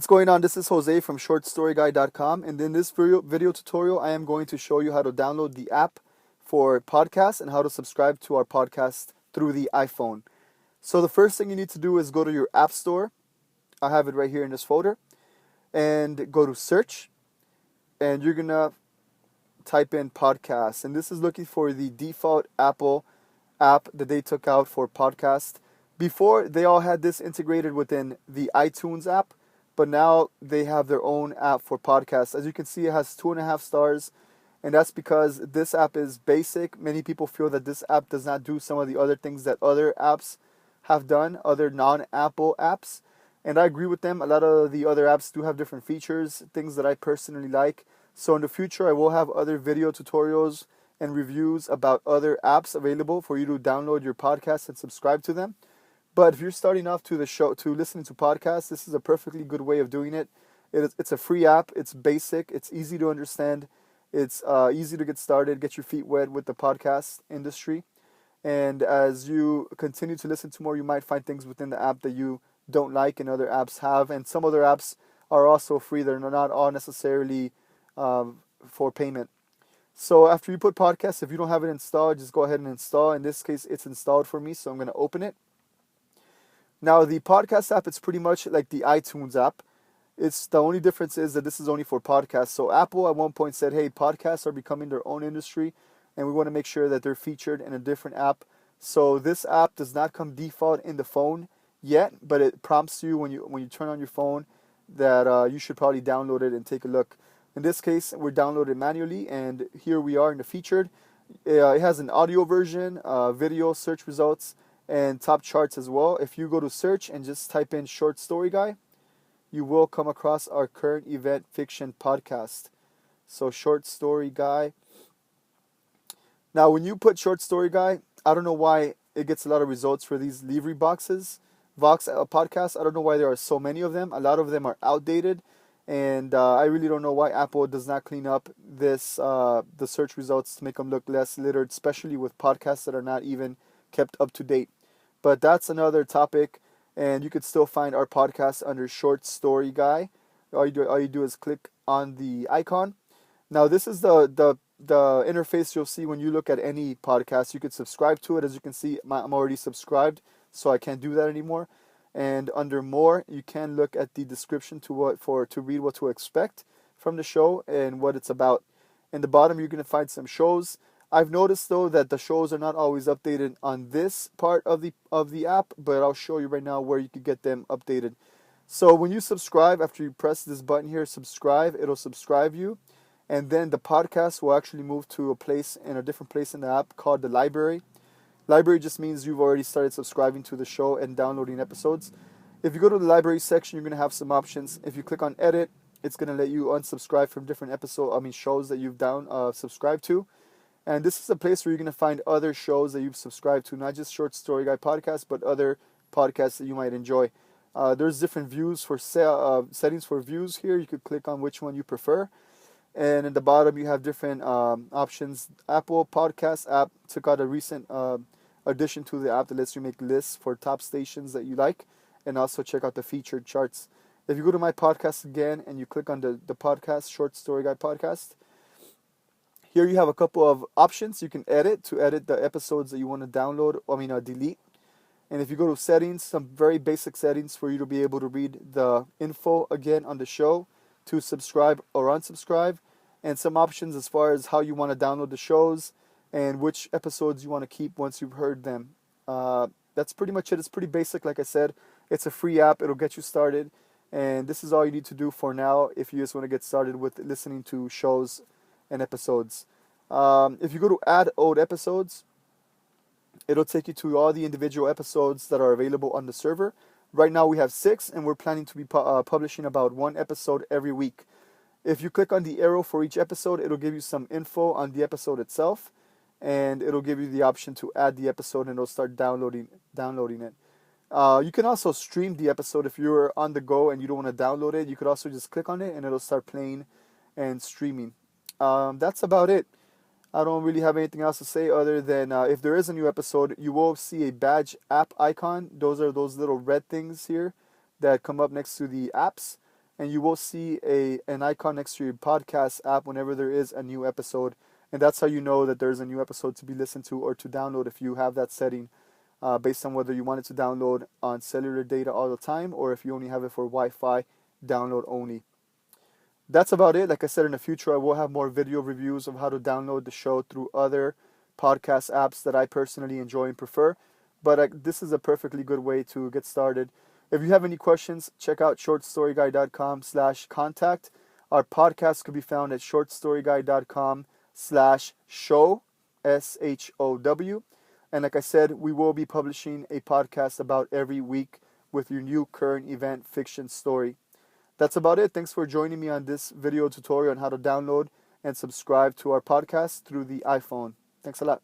going on? This is Jose from shortstoryguy.com, and in this video tutorial I am going to show you how to download the app for podcasts and how to subscribe to our podcast through the iPhone. So the first thing you need to do is go to your app store. I have it right here in this folder, and go to search, and you're gonna type in podcasts, and this is looking for the default Apple app that they took out for podcast. Before, they all had this integrated within the iTunes app, but now they have their own app for podcasts. As you can see, it has 2.5 stars, and that's because this app is basic. Many people feel that this app does not do some of the other things that other apps have done, other non-Apple apps, and I agree with them. A lot of the other apps do have different features, things that I personally like. So in the future, I will have other video tutorials and reviews about other apps available for you to download your podcast and subscribe to them. But if you're starting off to listening to podcasts, this is a perfectly good way of doing it. It's a free app. It's basic. It's easy to understand. It's easy to get started, get your feet wet with the podcast industry. And as you continue to listen to more, you might find things within the app that you don't like and other apps have. And some other apps are also free. They're not all necessarily for payment. So after you put podcasts, if you don't have it installed, just go ahead and install. In this case, it's installed for me, so I'm going to open it. Now, the podcast app is pretty much like the iTunes app. It's the only difference is that this is only for podcasts. So Apple at one point said, hey, podcasts are becoming their own industry, and we want to make sure that they're featured in a different app. So this app does not come default in the phone yet, but it prompts you when you turn on your phone that you should probably download it and take a look. In this case, we're downloaded manually, and here we are in the featured. It has an audio version, video, search results, and top charts as well. If you go to search and just type in Short Story Guy, you will come across our current event fiction podcast. So Short Story Guy. Now when you put Short Story Guy, I don't know why it gets a lot of results for these livery boxes. Vox podcasts, I don't know why there are so many of them. A lot of them are outdated, and I really don't know why Apple does not clean up this the search results to make them look less littered, especially with podcasts that are not even kept up to date. But that's another topic, and you could still find our podcast under Short Story Guy. All you do is click on the icon. Now this is the interface you'll see when you look at any podcast. You could subscribe to it. As you can see, I'm already subscribed, so I can't do that anymore. And under more, you can look at the description to read what to expect from the show and what it's about. In the bottom, you're going to find some shows. I've noticed though that the shows are not always updated on this part of the app, but I'll show you right now where you could get them updated. So when you subscribe, after you press this button here, subscribe, it'll subscribe you, and then the podcast will actually move to a different place in the app called the library. Library just means you've already started subscribing to the show and downloading episodes. If you go to the library section, you're going to have some options. If you click on edit, it's going to let you unsubscribe from different shows that you've subscribed to. And this is a place where you're going to find other shows that you've subscribed to, not just Short Story Guy podcast, but other podcasts that you might enjoy. There's different views for settings for views here. You could click on which one you prefer. And in the bottom, you have different options. Apple Podcast app took out a recent addition to the app that lets you make lists for top stations that you like, and also check out the featured charts. If you go to my podcast again and you click on the podcast, Short Story Guy podcast, here you have a couple of options. You can edit the episodes that you want to download, delete. And if you go to settings, some very basic settings for you to be able to read the info again on the show, to subscribe or unsubscribe, and some options as far as how you want to download the shows and which episodes you want to keep once you've heard them. That's pretty much it. It's pretty basic. Like I said, it's a free app. It'll get you started, and this is all you need to do for now if you just want to get started with listening to shows and episodes. If you go to add old episodes, it'll take you to all the individual episodes that are available on the server. Right now we have 6, and we're planning to be publishing about 1 episode every week. If you click on the arrow for each episode, it'll give you some info on the episode itself, and it'll give you the option to add the episode, and it'll start downloading it. You can also stream the episode if you're on the go and you don't want to download it. You could also just click on it, and it'll start playing and streaming. That's about it. I don't really have anything else to say other than if there is a new episode, you will see a badge app icon. Those are those little red things here that come up next to the apps. and you will see an icon next to your podcast app whenever there is a new episode. And that's how you know that there's a new episode to be listened to or to download if you have that setting, based on whether you want it to download on cellular data all the time or if you only have it for Wi-Fi download only. That's about it. Like I said, in the future, I will have more video reviews of how to download the show through other podcast apps that I personally enjoy and prefer. But this is a perfectly good way to get started. If you have any questions, check out shortstoryguy.com/contact. Our podcast could be found at shortstoryguy.com/show, SHOW. And like I said, we will be publishing a podcast about every week with your new current event fiction story. That's about it. Thanks for joining me on this video tutorial on how to download and subscribe to our podcast through the iPhone. Thanks a lot.